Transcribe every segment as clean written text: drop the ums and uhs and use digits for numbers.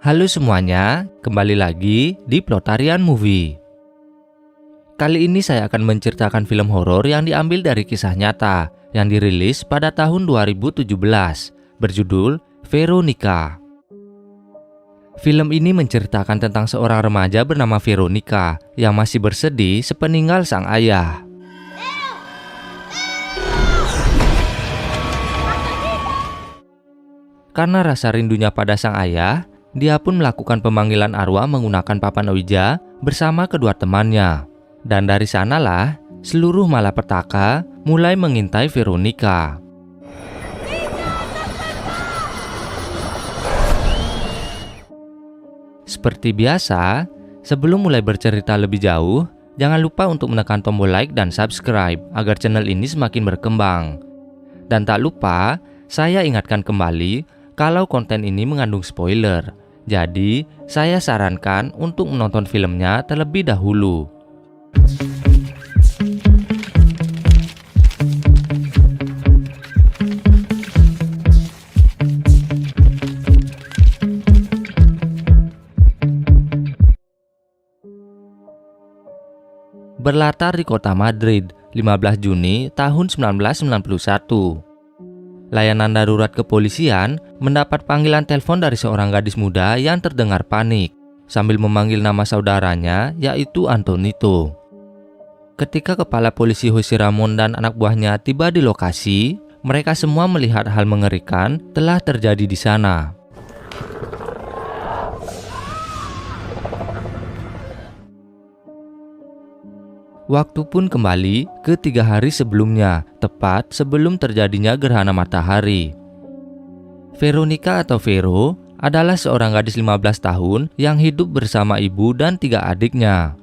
Halo semuanya, kembali lagi di Plotarian Movie. Kali ini saya akan menceritakan film horor yang diambil dari kisah nyata yang dirilis pada tahun 2017, berjudul Veronica. Film ini menceritakan tentang seorang remaja bernama Veronica yang masih bersedih sepeninggal sang ayah. Karena rasa rindunya pada sang ayah, dia pun melakukan pemanggilan arwah menggunakan papan Ouija bersama kedua temannya. Dan dari sanalah, seluruh malapetaka mulai mengintai Veronica. Seperti biasa, sebelum mulai bercerita lebih jauh, jangan lupa untuk menekan tombol like dan subscribe agar channel ini semakin berkembang. Dan tak lupa, saya ingatkan kembali kalau konten ini mengandung spoiler. Jadi, saya sarankan untuk menonton filmnya terlebih dahulu. Berlatar di kota Madrid, 15 Juni tahun 1991. Layanan darurat kepolisian mendapat panggilan telepon dari seorang gadis muda yang terdengar panik sambil memanggil nama saudaranya, yaitu Antonito. Ketika kepala polisi Jose Ramon dan anak buahnya tiba di lokasi, mereka semua melihat hal mengerikan telah terjadi di sana. Waktu pun kembali ke 3 hari sebelumnya, tepat sebelum terjadinya gerhana matahari. Veronica atau Vero adalah seorang gadis 15 tahun yang hidup bersama ibu dan 3 adiknya.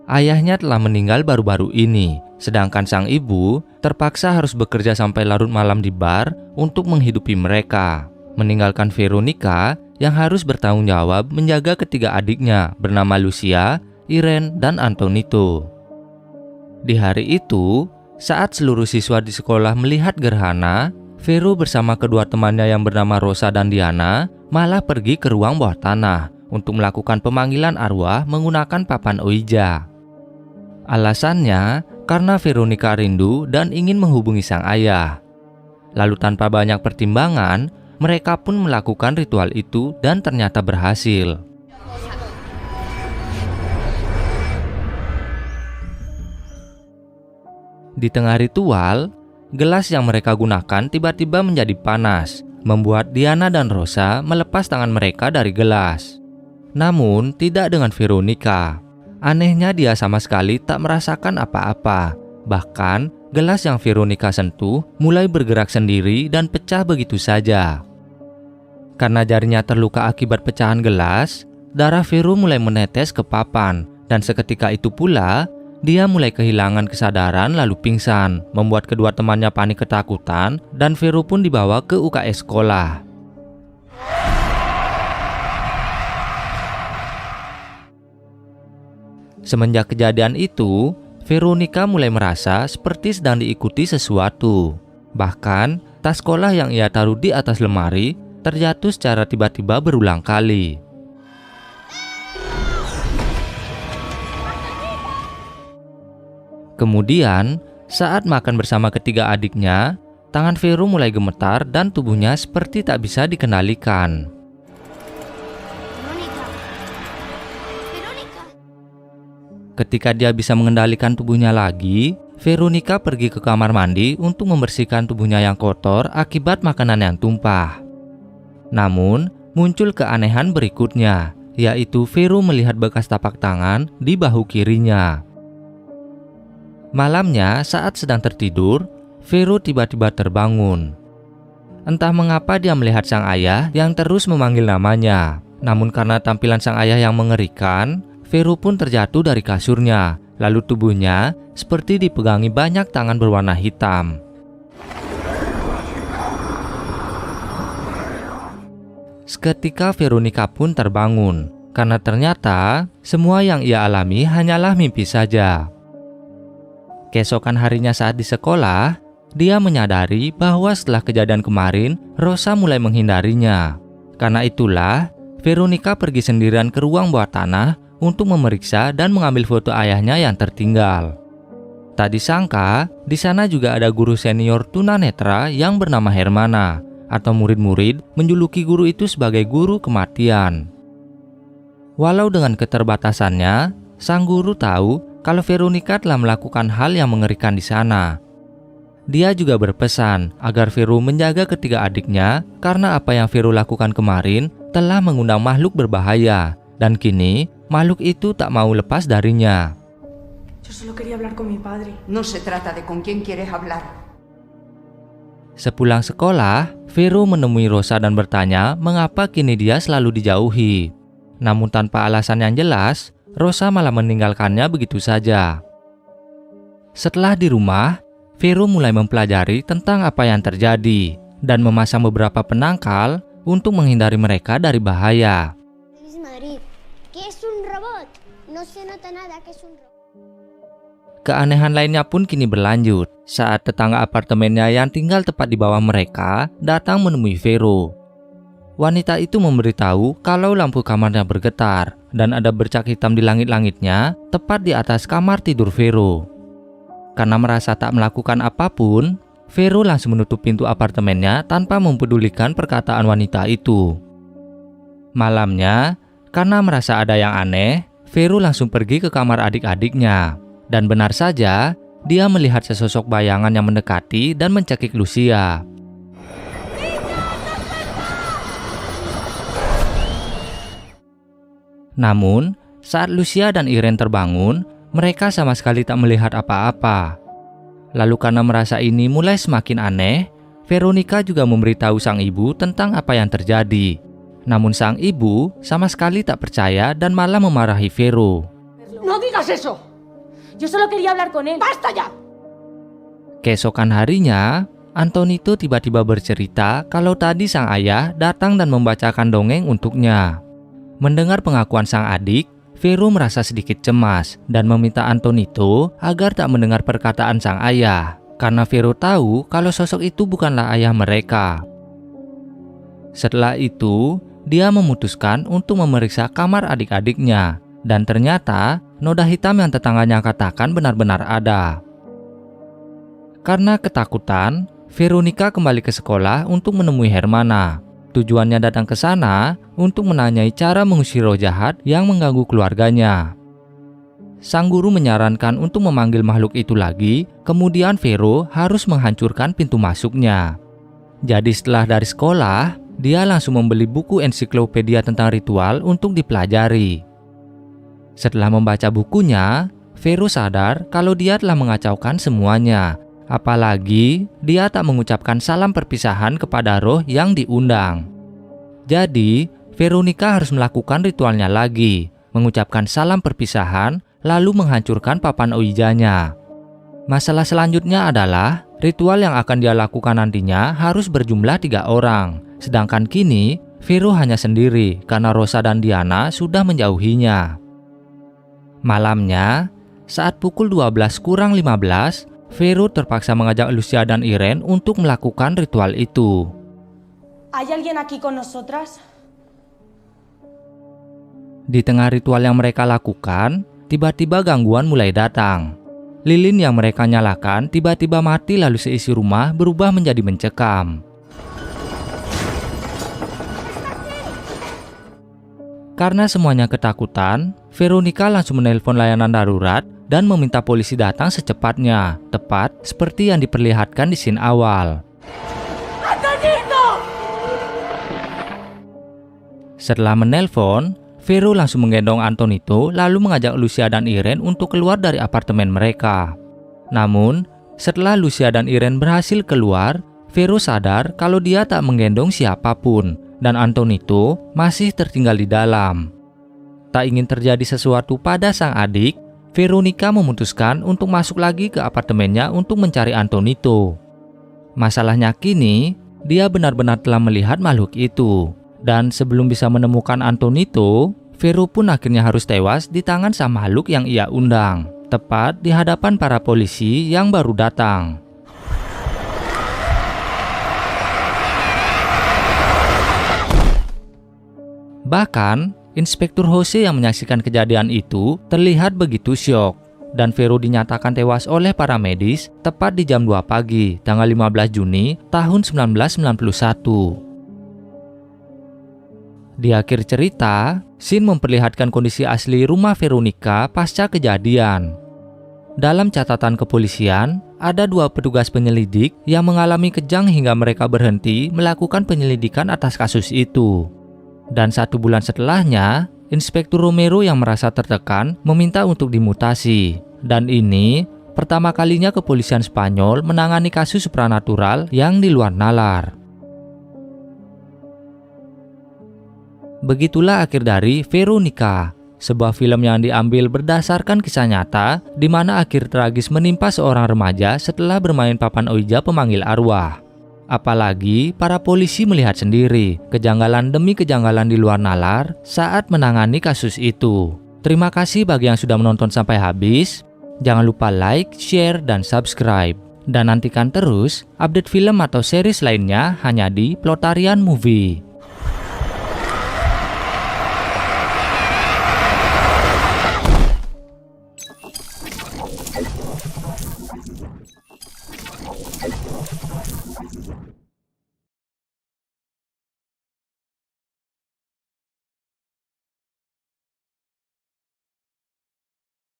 Ayahnya telah meninggal baru-baru ini, sedangkan sang ibu terpaksa harus bekerja sampai larut malam di bar untuk menghidupi mereka, meninggalkan Veronica yang harus bertanggung jawab menjaga ketiga adiknya bernama Lucia, Irene, dan Antonito. Di hari itu, saat seluruh siswa di sekolah melihat gerhana, Vero bersama kedua temannya yang bernama Rosa dan Diana malah pergi ke ruang bawah tanah untuk melakukan pemanggilan arwah menggunakan papan Ouija. Alasannya karena Veronica rindu dan ingin menghubungi sang ayah. Lalu tanpa banyak pertimbangan, mereka pun melakukan ritual itu dan ternyata berhasil. Di tengah ritual, gelas yang mereka gunakan tiba-tiba menjadi panas, membuat Diana dan Rosa melepas tangan mereka dari gelas. Namun, tidak dengan Veronica. Anehnya dia sama sekali tak merasakan apa-apa. Bahkan, gelas yang Veronica sentuh mulai bergerak sendiri dan pecah begitu saja. Karena jarinya terluka akibat pecahan gelas, darah Vero mulai menetes ke papan, dan seketika itu pula, dia mulai kehilangan kesadaran lalu pingsan, membuat kedua temannya panik ketakutan dan Vero pun dibawa ke UKS sekolah. Semenjak kejadian itu, Veronica mulai merasa seperti sedang diikuti sesuatu. Bahkan, tas sekolah yang ia taruh di atas lemari terjatuh secara tiba-tiba berulang kali. Kemudian, saat makan bersama ketiga adiknya, tangan Vero mulai gemetar dan tubuhnya seperti tak bisa dikendalikan. Ketika dia bisa mengendalikan tubuhnya lagi, Veronica pergi ke kamar mandi untuk membersihkan tubuhnya yang kotor akibat makanan yang tumpah. Namun, muncul keanehan berikutnya, yaitu Vero melihat bekas tapak tangan di bahu kirinya. Malamnya, saat sedang tertidur, Vero tiba-tiba terbangun. Entah mengapa dia melihat sang ayah yang terus memanggil namanya. Namun karena tampilan sang ayah yang mengerikan, Vero pun terjatuh dari kasurnya. Lalu tubuhnya seperti dipegangi banyak tangan berwarna hitam. Seketika Veronica pun terbangun, karena ternyata semua yang ia alami hanyalah mimpi saja. Keesokan harinya saat di sekolah, dia menyadari bahwa setelah kejadian kemarin, Rosa mulai menghindarinya. Karena itulah, Veronica pergi sendirian ke ruang bawah tanah untuk memeriksa dan mengambil foto ayahnya yang tertinggal. Tak disangka, di sana juga ada guru senior tunanetra yang bernama Hermana, atau murid-murid menjuluki guru itu sebagai guru kematian. Walau dengan keterbatasannya, sang guru tahu kalau Veronica telah melakukan hal yang mengerikan di sana. Dia juga berpesan agar Vero menjaga ketiga adiknya karena apa yang Vero lakukan kemarin telah mengundang makhluk berbahaya, dan kini makhluk itu tak mau lepas darinya. Yo solo quería hablar con mi padre. No se trata de con quién quieres hablar. Sepulang sekolah, Vero menemui Rosa dan bertanya mengapa kini dia selalu dijauhi. Namun tanpa alasan yang jelas, Rosa malah meninggalkannya begitu saja. Setelah di rumah, Vero mulai mempelajari tentang apa yang terjadi dan memasang beberapa penangkal untuk menghindari mereka dari bahaya. Keanehan lainnya pun kini berlanjut saat tetangga apartemennya yang tinggal tepat di bawah mereka datang menemui Vero. Wanita itu memberitahu kalau lampu kamarnya bergetar dan ada bercak hitam di langit-langitnya tepat di atas kamar tidur Vero. Karena merasa tak melakukan apapun, Vero langsung menutup pintu apartemennya tanpa mempedulikan perkataan wanita itu. Malamnya, karena merasa ada yang aneh, Vero langsung pergi ke kamar adik-adiknya. Dan benar saja, dia melihat sesosok bayangan yang mendekati dan mencekik Lucia. Namun, saat Lucia dan Irene terbangun, mereka sama sekali tak melihat apa-apa. Lalu karena merasa ini mulai semakin aneh, Veronica juga memberitahu sang ibu tentang apa yang terjadi. Namun sang ibu sama sekali tak percaya dan malah memarahi Vero. No digas eso. Yo solo quería hablar con él. ¡Basta ya! Keesokan harinya, Antonito tiba-tiba bercerita kalau tadi sang ayah datang dan membacakan dongeng untuknya. Mendengar pengakuan sang adik, Vero merasa sedikit cemas dan meminta Antonito agar tak mendengar perkataan sang ayah, karena Vero tahu kalau sosok itu bukanlah ayah mereka. Setelah itu, dia memutuskan untuk memeriksa kamar adik-adiknya, dan ternyata noda hitam yang tetangganya katakan benar-benar ada. Karena ketakutan, Veronica kembali ke sekolah untuk menemui Hermana. Tujuannya datang ke sana untuk menanyai cara mengusir roh jahat yang mengganggu keluarganya. Sang guru menyarankan untuk memanggil makhluk itu lagi, kemudian Vero harus menghancurkan pintu masuknya. Jadi setelah dari sekolah, dia langsung membeli buku ensiklopedia tentang ritual untuk dipelajari. Setelah membaca bukunya, Vero sadar kalau dia telah mengacaukan semuanya. Apalagi dia tak mengucapkan salam perpisahan kepada roh yang diundang. Jadi, Veronica harus melakukan ritualnya lagi, mengucapkan salam perpisahan, lalu menghancurkan papan Ouija-nya. Masalah selanjutnya adalah ritual yang akan dia lakukan nantinya harus berjumlah 3 orang. Sedangkan kini, Vero hanya sendiri karena Rosa dan Diana sudah menjauhinya. Malamnya, saat pukul 12:15, Vero terpaksa mengajak Lucia dan Irene untuk melakukan ritual itu. ¿Hay alguien aquí con nosotras? Di tengah ritual yang mereka lakukan, tiba-tiba gangguan mulai datang. Lilin yang mereka nyalakan tiba-tiba mati lalu seisi rumah berubah menjadi mencekam. Karena semuanya ketakutan, Veronica langsung menelpon layanan darurat dan meminta polisi datang secepatnya, tepat seperti yang diperlihatkan di scene awal. Setelah menelpon, Vero langsung menggendong Antonito lalu mengajak Lucia dan Irene untuk keluar dari apartemen mereka. Namun, setelah Lucia dan Irene berhasil keluar, Vero sadar kalau dia tak menggendong siapapun dan Antonito masih tertinggal di dalam. Tak ingin terjadi sesuatu pada sang adik, Veronica memutuskan untuk masuk lagi ke apartemennya untuk mencari Antonito. Masalahnya kini, dia benar-benar telah melihat makhluk itu. Dan sebelum bisa menemukan Antonito, Vero pun akhirnya harus tewas di tangan sang makhluk yang ia undang, tepat di hadapan para polisi yang baru datang. Bahkan, Inspektur Jose yang menyaksikan kejadian itu terlihat begitu syok, dan Vero dinyatakan tewas oleh para medis tepat di jam 2 pagi, tanggal 15 Juni tahun 1991. Di akhir cerita, Sin memperlihatkan kondisi asli rumah Veronica pasca kejadian. Dalam catatan kepolisian, ada 2 petugas penyelidik yang mengalami kejang hingga mereka berhenti melakukan penyelidikan atas kasus itu. Dan 1 bulan setelahnya, Inspektur Romero yang merasa tertekan meminta untuk dimutasi. Dan ini pertama kalinya kepolisian Spanyol menangani kasus supranatural yang di luar nalar. Begitulah akhir dari Veronica, sebuah film yang diambil berdasarkan kisah nyata di mana akhir tragis menimpa seorang remaja setelah bermain papan ouija pemanggil arwah. Apalagi para polisi melihat sendiri kejanggalan demi kejanggalan di luar nalar saat menangani kasus itu. Terima kasih bagi yang sudah menonton sampai habis. Jangan lupa like, share, dan subscribe. Dan nantikan terus update film atau series lainnya hanya di Plotarian Movie.